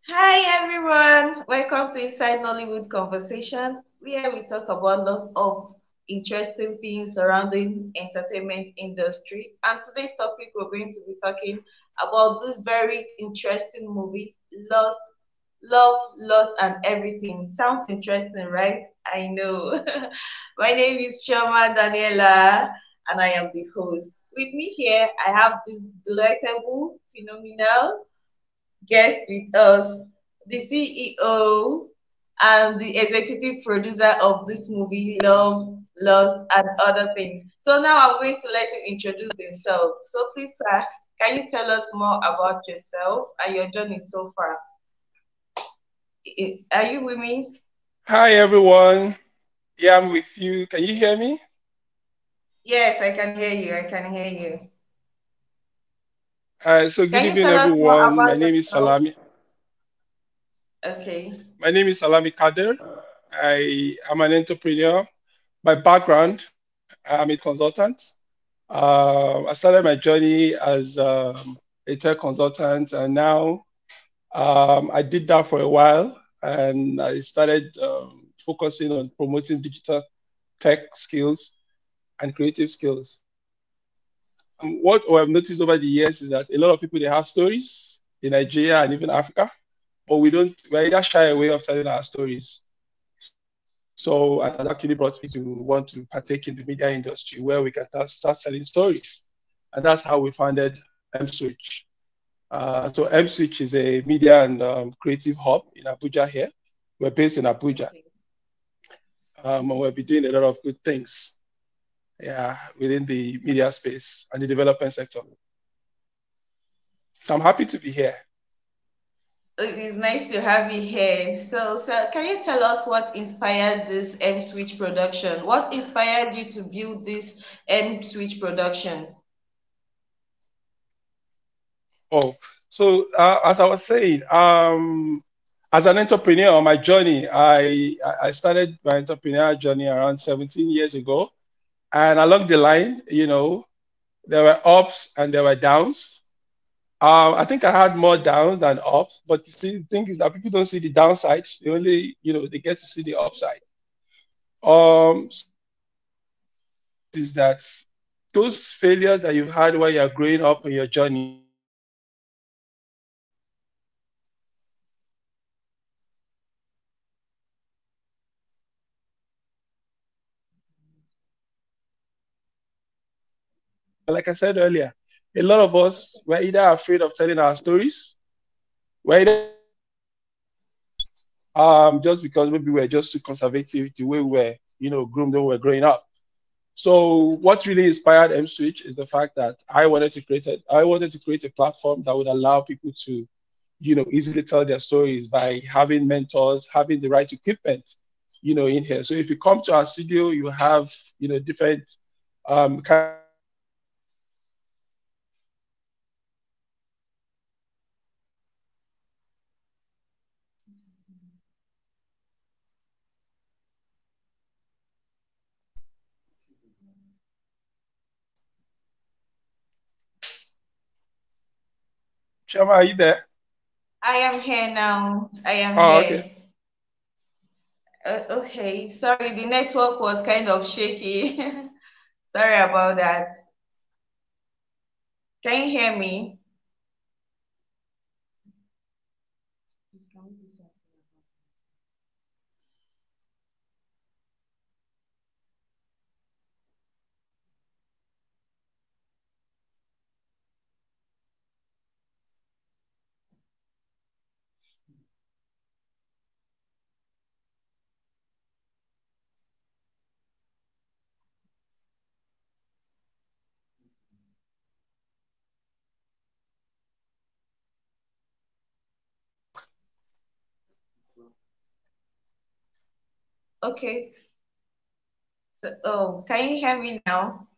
Hi everyone, welcome to Inside Nollywood Conversation, where we talk about lots of interesting things surrounding entertainment industry. And today's topic we're going to be talking about this very interesting movie, Lost, Lost and Everything. Sounds interesting, right? I know. My name is Shoma Daniela, and I am the host. With me here, I have this delightful, phenomenal guest with us, the CEO and the executive producer of this movie, Love, Lost, and other things. So now I'm going to let him introduce himself. So please, sir, can you tell us more about yourself and your journey so far? Are you with me? Hi everyone. Yeah, I'm with you. Can you hear me? Yes, I can hear you. I can hear you. So good Can you evening tell us more everyone. about My name is yourself? Salami. Okay. My name is Salami Kader. I am an entrepreneur. By background, I'm a tech consultant. I started my journey as a tech consultant, and now I did that for a while, and I started focusing on promoting digital tech skills and creative skills. What I've noticed over the years is that a lot of people they have stories in Nigeria and even Africa, but we don't. We're either shy away of telling our stories. So, and that actually brought me to want to partake in the media industry where we can start selling stories, and that's how we founded MSwitch. So MSwitch is a media and creative hub in Abuja here. We're based in Abuja, Okay. and we'll be doing a lot of good things, yeah, within the media space and the development sector. So I'm happy to be here. It is nice to have you here. So can you tell us what inspired this M Switch production? What inspired you to build this M Switch production? Oh, so as I was saying, as an entrepreneur on my journey, I started my entrepreneurial journey around 17 years ago, and along the line, there were ups and there were downs. I think I had more downs than ups, but you see, the thing is that people don't see the downside; they only, they get to see the upside. So what I noticed is that those failures that you've had while you're growing up in your journey, like I said earlier, a lot of us were either afraid of telling our stories, we're either just because maybe we're just too conservative the way we were, groomed when we were growing up. So what really inspired M Switch is the fact that I wanted to create a platform that would allow people to, easily tell their stories by having mentors, having the right equipment, in here. So if you come to our studio, you have, different kind of equipment that you can use to record Shama, are you there? I am here now. I am Oh, okay. here. Okay, sorry, the network was kind of shaky. Sorry about that. Can you hear me? Okay. Can you hear me now?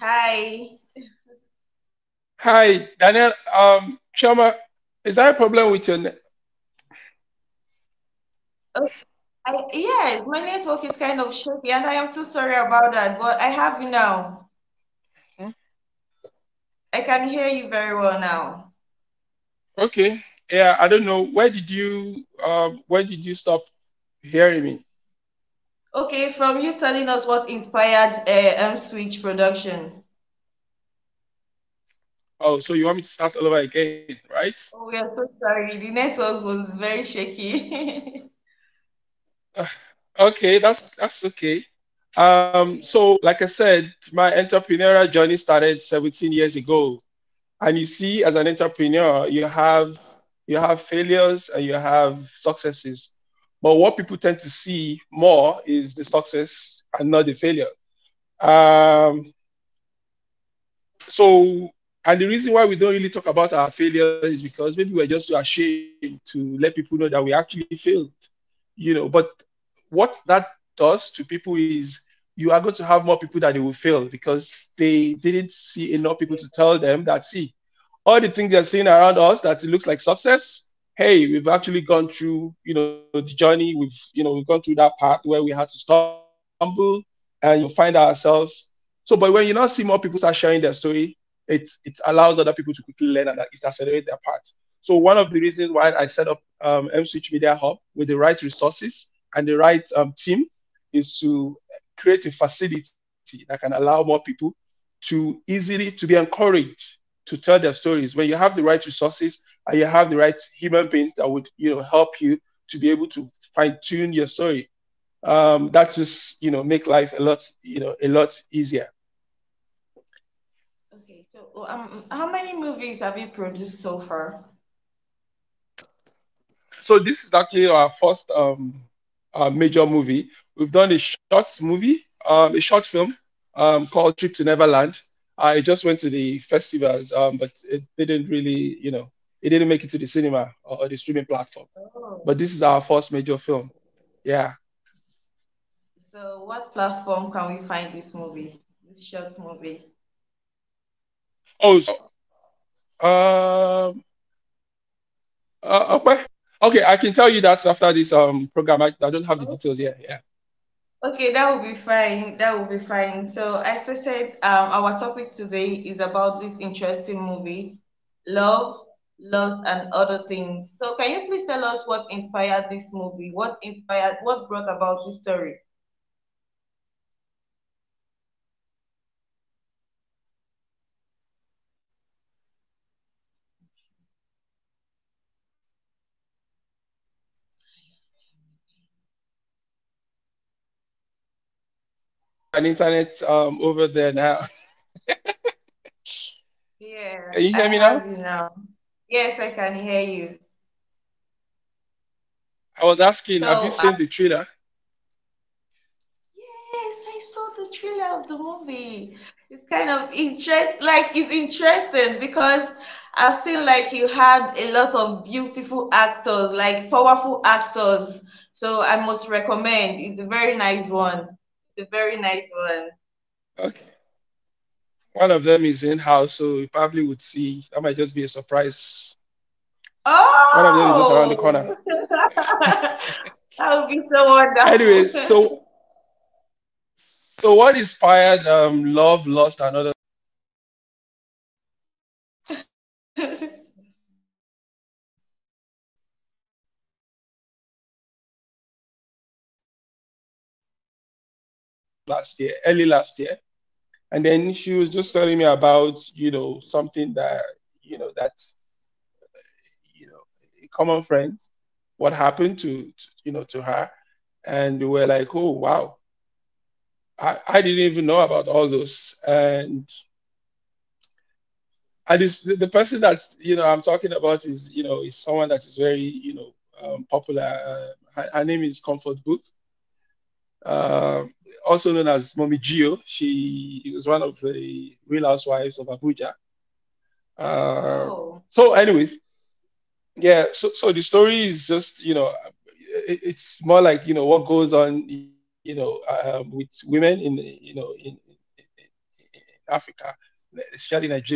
Hi. Hi, Daniel. Shama, is there a problem with your net? Yes, my network is kind of shaky, and I am so sorry about that. But I have you now. Hmm? I can hear you very well now. Okay. Yeah, I don't know. Where did you stop hearing me? Okay, from you telling us what inspired Switch production. Oh, so you want me to start all over again, right? Oh, we are so sorry. The network was very shaky. Uh, Okay, that's okay. So like I said, my entrepreneurial journey started 17 years ago. And you see, as an entrepreneur, you have failures and you have successes. But what people tend to see more is the success and not the failure. Um, so, and the reason why we don't really talk about our failures is because maybe we're just too ashamed to let people know that we actually failed. But what that does to people is you are going to have more people that they will fail because they didn't see enough people to tell them that, see, all the things they're seeing around us that it looks like success. Hey, we've actually gone through, the journey. We've gone through that path where we had to stumble and find ourselves. So, but when you now see more people start sharing their story, it allows other people to quickly learn and it accelerates their path. So one of the reasons why I set up MSwitch Media Hub with the right resources and the right team is to create a facility that can allow more people to be encouraged to tell their stories. When you have the right resources and you have the right human beings that would help you to be able to fine tune your story, that just make life a lot easier. Okay, so how many movies have you produced so far? So this is actually our first major movie. We've done a short movie, a short film called Trip to Neverland. I just went to the festivals, but it didn't really, it didn't make it to the cinema or the streaming platform. Oh. But this is our first major film. Yeah. So, what platform can we find this movie, this short movie? Oh, um, okay. Okay, I can tell you that after this program. I don't have the Oh, details yet. Yeah. okay, that will be fine. That will be fine. So, as I said, our topic today is about this interesting movie, Love, Lust, and Other Things. So, can you please tell us what inspired this movie? What brought about this story? An internet over there now. Yeah, Can you I hear me now? have you now. Yes, I can hear you. I was asking, have you So, seen the trailer? yes, I saw the trailer of the movie. It's kind of it's interesting because I've seen like you had a lot of beautiful actors, like powerful actors. So I must recommend. It's a very nice one. It's a very nice one. Okay. One of them is in house, so you probably would see. That might just be a surprise. One of them is just around the corner. Oh, that would be so Anyway, wonderful. so what inspired Love, Lost, and Other last year, early last year? And then she was just telling me about something that's a common friend, what happened to her. And we were like, oh, wow, I didn't even know about all those. And it's the person that I'm talking about is someone that is very popular. Her name is Comfort Booth, uh, also known as Mommy Gio. She was one of the Real Housewives of Abuja. Oh, So, anyways, yeah. So the story is just it's more like what goes on with women in Africa, especially Nigeria.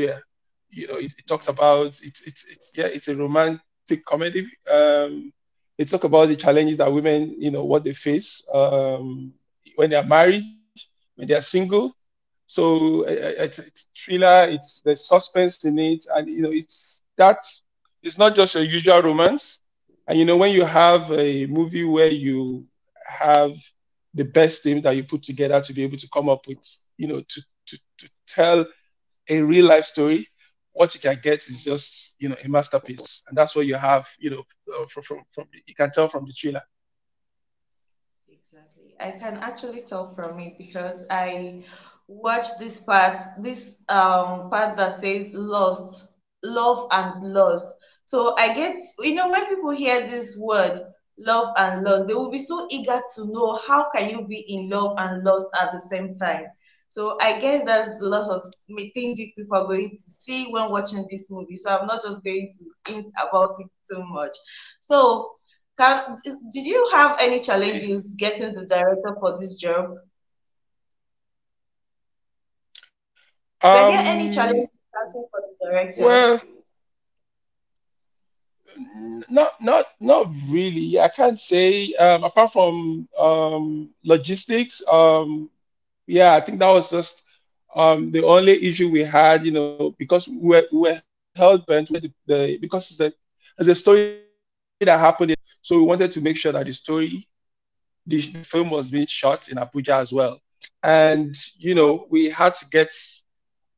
It talks about it's yeah, it's a romantic comedy. They talk about the challenges that women, what they face when they are married, when they are single. So it's thriller. It's the suspense in it, and it's that. It's not just a usual romance. And when you have a movie where you have the best team that you put together to be able to come up with, to tell a real life story, what you can get is just a masterpiece, and that's what you have. From you can tell from the trailer. Exactly. I can actually tell from it because I watched this part that says lost, love and lost. So I get, when people hear this word love and lost, they will be so eager to know how can you be in love and lost at the same time. So I guess there's lots of things you people are going to see when watching this movie. So I'm not just going to hint about it too much. So did you have any challenges getting the director for this job? Were there any Um, challenges starting for the director? well, not really. I can't say apart from logistics. Yeah, I think that was just the only issue we had. Because we were held bent. We wanted because it's a story that happened. So we wanted to make sure that the film was being shot in Abuja as well. And we had to get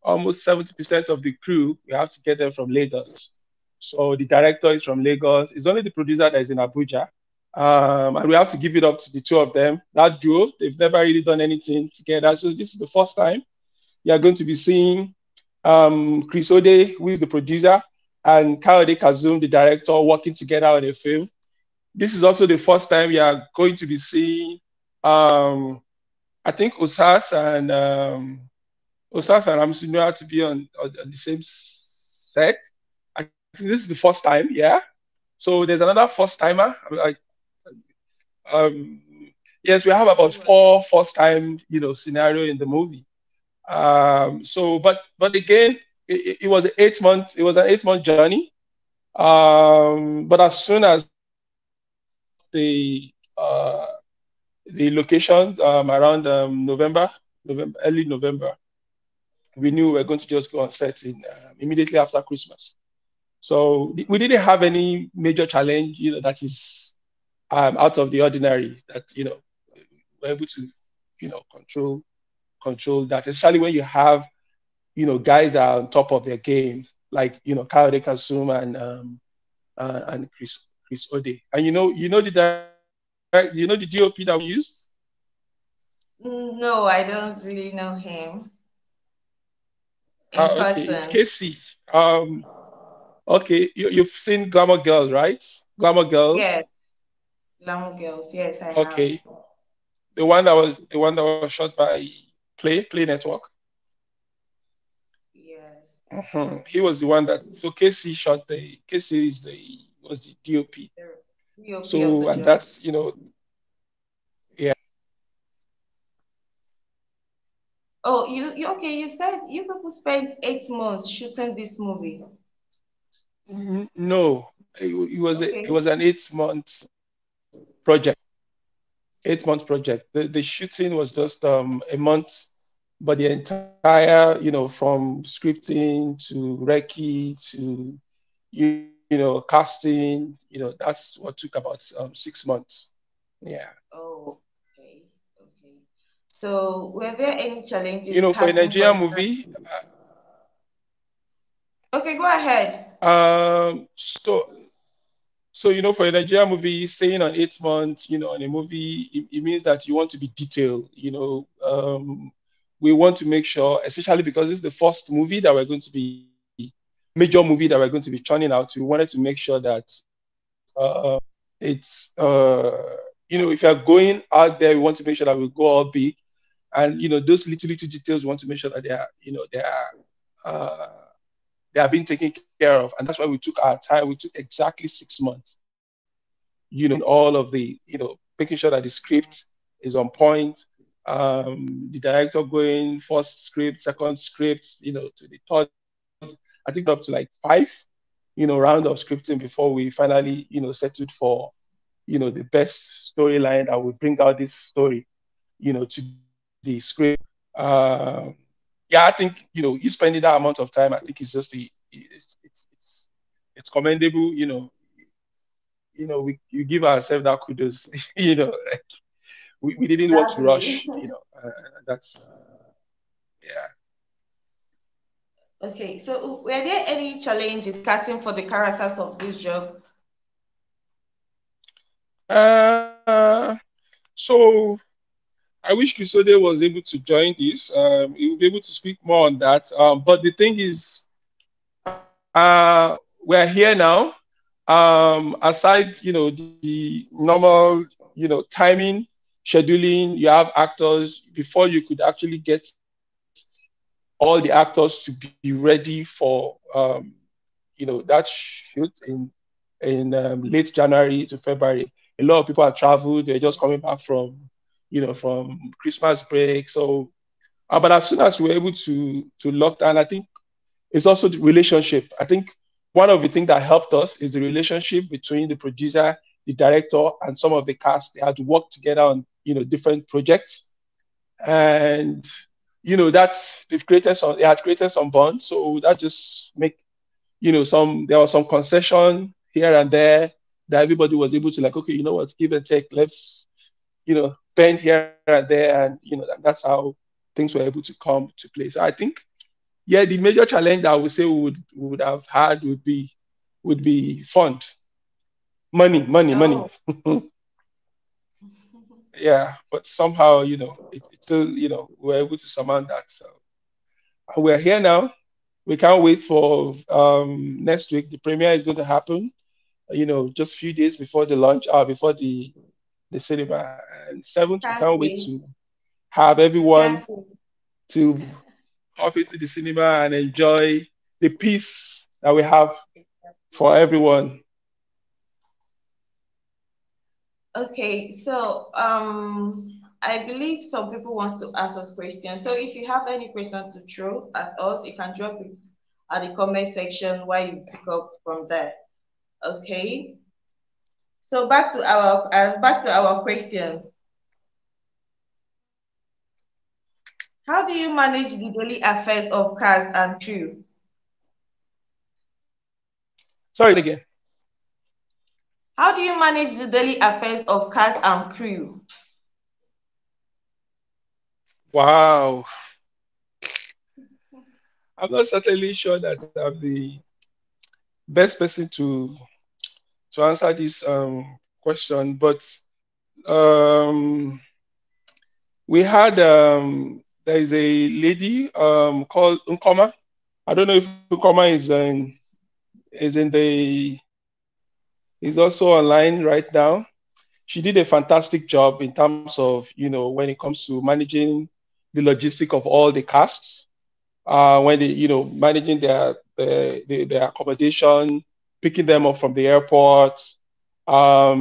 almost 70% of the crew. We have to get them from Lagos. So the director is from Lagos. It's only the producer that is in Abuja. And we have to give it up to the two of them. That duo, they've never really done anything together. So this is the first time you are going to be seeing Chris Ode, who is the producer, and Kayode Kazum, the director, working together on a film. This is also the first time you are going to be seeing, I think, Osas and Ramsey to be on the same set. I think this is the first time, yeah. So there's another first timer. Um, yes, we have about four first time, scenario in the movie. But again, it was an 8 month journey. But as soon as the locations around November, early November, we knew we were going to just go on set in immediately after Christmas. So we didn't have any major challenge, that is out of the ordinary. That we're able to, control that, especially when you have guys that are on top of their game, like Kayode Kasum and Chris Ode. And the DOP that we used. No, I don't really know him in Okay, it's person. Casey. Okay, you've seen Glamour Girls, right? Glamour Girls. Yes, Glamour Girls. Yes, I have. Okay, the one that was shot by Play Network. Yes. He was the one that. So Casey was the DOP. The DOP of the So and job. that's yeah. Oh, you okay? You said you people spent 8 months shooting this movie. No, it Okay. was an 8 month project. 8 month project. The shooting was just a month, but the entire, from scripting to recce to casting, that's what took about 6 months. Yeah. Oh, okay. Okay. So, were there any challenges For a casting for Nigerian the part? movie, Okay, go ahead. so for a Nigerian movie, staying on 8 months, on a movie, it means that you want to be detailed. We want to make sure, especially because it's the first movie that we're going to be major movie that we're going to be churning out. We wanted to make sure that it's if you're going out there, we want to make sure that we go all big, and those little details we want to make sure that uh, they are being taken care of, and that's why we took our time. We took exactly 6 months, all of the, making sure that the script is on point. The director going first script, second script, to the third. I think up to like five, round of scripting before we finally, settled for the best storyline that will bring out this story, to the screen. Yeah, I think you spending that amount of time, I think it's just it's commendable. You give ourselves that kudos. Like we didn't want to Exactly. rush. That's yeah. Okay, so were there any challenges casting for the characters of this job? So I wish Kisode was able to join this. He will be able to speak more on that. But the thing is, we're here now. Aside, the normal, timing, scheduling, you have actors before you could actually get all the actors to be ready for, that shoot in late January to February. A lot of people have traveled. They're just coming back from Christmas break. So, but as soon as we were able to lock down, I think it's also the relationship. I think one of the things that helped us is the relationship between the producer, the director, and some of the cast. They had to work together on different projects, and that they had created some bonds. So that just make some there was some concession here and there that everybody was able to, like, okay, you know what, give and take. Let's bend here and there, and that's how things were able to come to play. So I think, yeah, the major challenge I would say we would have had would be fund, money. Oh, Yeah, but somehow it still we're able to surmount that. So we're here now. We can't wait for next week. The premiere is going to happen. Just a few days before the launch, before the cinema. And seventh, we can't can't wait wait. to have everyone Can't wait. to hop into the cinema and enjoy the peace that we have for everyone. Okay, so I believe some people wants to ask us questions. So if you have any questions to throw at us, you can drop it at the comment section while you pick up from there. Okay. So back to our question. How do you manage the daily affairs of cast and crew? Sorry again. How do you manage the daily affairs of cast and crew? Wow. I'm not certainly sure that I'm the best person to answer this question, but um, we had there is a lady called Nkoma. I don't know if Nkoma is also online right now. She did a fantastic job in terms of when it comes to managing the logistic of all the casts, when they managing their accommodation, picking them up from the airport,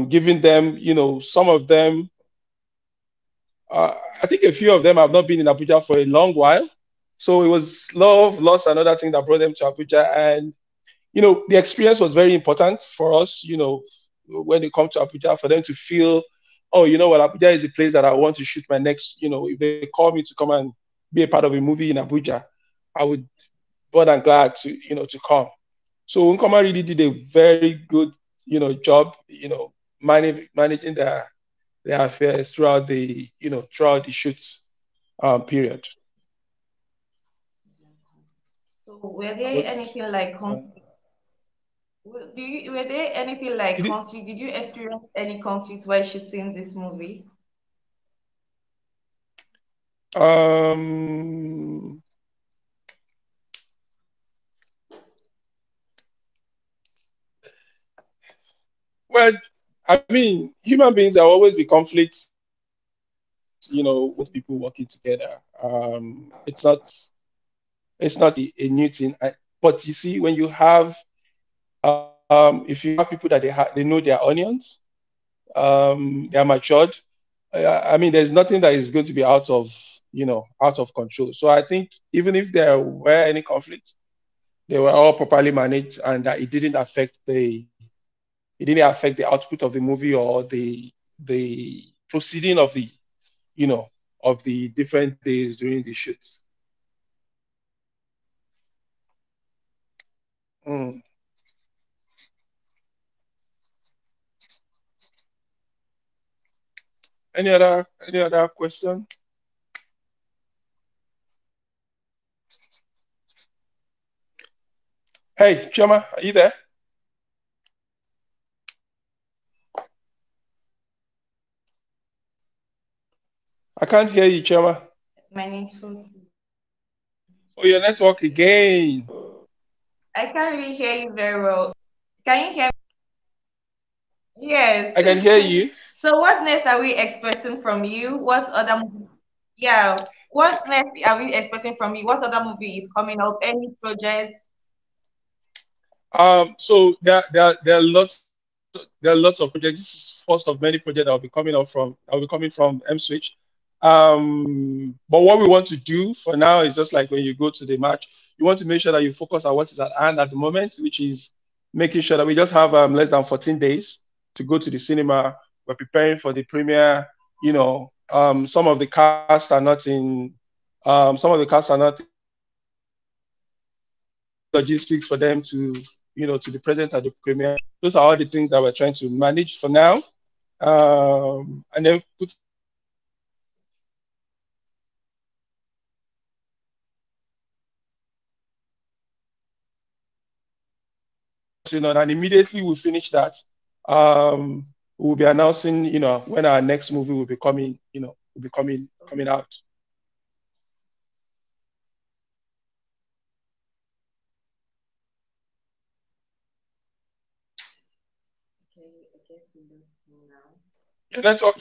giving them some of them. I think a few of them have not been in Abuja for a long while, so it was love, loss, another thing that brought them to Abuja, and the experience was very important for us. When they come to Abuja, for them to feel, oh, what, Abuja is a place that I want to shoot my next. If they call me to come and be a part of a movie in Abuja, I would more than glad to come. So Nkoma really did a very good, job, managing their affairs throughout the shoot period. So were I there was, anything like uh, conflict? Were there anything like did it, conflict? Did you experience any conflict while shooting this movie? um, well, I mean, human beings, there will always be conflicts, with people working together. It's not a new thing. But you see, when you have, if you have people that they know their onions, they are matured. I mean, there's nothing that is going to be out of control. So I think even if there were any conflicts, they were all properly managed, and that it didn't affect the it didn't affect the output of the movie or the proceeding of the you know of the different days during the shoots. Mm. Any other question? Hey, Choma, are you there? I can't hear you, Choma. My network. Oh, your network again. I can't really hear you very well. Can you hear me? Yes. I can hear you. So what next are we expecting from you? Yeah, what next are we expecting from you? What other movie is coming up? Any projects? So there are lots of projects. This is first of many projects that will be coming from M-Switch. But what we want to do for now is just like when you go to the match, you want to make sure that you focus on what is at hand at the moment, which is making sure that we just have less than 14 days to go to the cinema. We're preparing for the premiere. Some of the cast are not in. Some of the cast are not logistics for them to be present at the premiere. Those are all the things that we're trying to manage for now. And then put and immediately we finish that, we'll be announcing, when our next movie will be coming, will be coming out. Okay, I guess we just go now. Your network,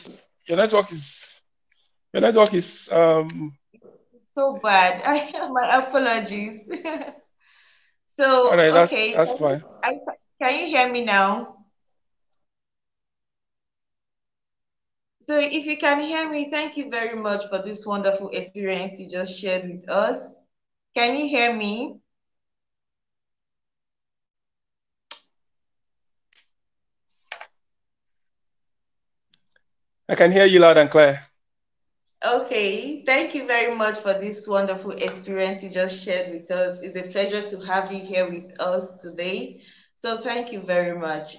your network is, your network is, So bad. My apologies. all So, right, okay, that's fine. can you hear me now? So, if you can hear me, thank you very much for this wonderful experience you just shared with us. Can you hear me? I can hear you loud and clear. Okay, thank you very much for this wonderful experience you just shared with us. It's a pleasure to have you here with us today. So, thank you very much.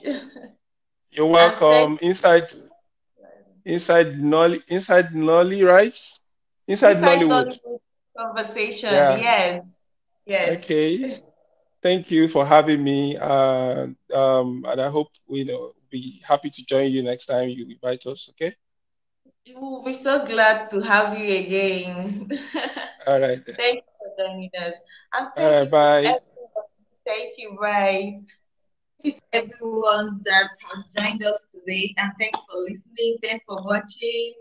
You're And thank welcome. Inside Nolly, right? Inside Inside Nollywood. Nollywood conversation. Yeah. Yes, yes. Okay. Thank you for having me. And I hope we be happy to join you next time you invite us. Okay. We'll be so glad to have you again. All right then. Thank you for joining us. And All thank right. you to Bye. everyone. Thank you, Bye. Thank you to everyone that has joined us today. And thanks for listening. Thanks for watching.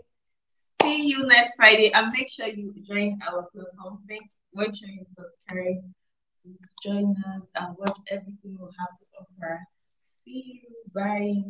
See you next Friday. And make sure you join our platform. Make sure you subscribe to join us and watch everything we have to offer. See you. Bye.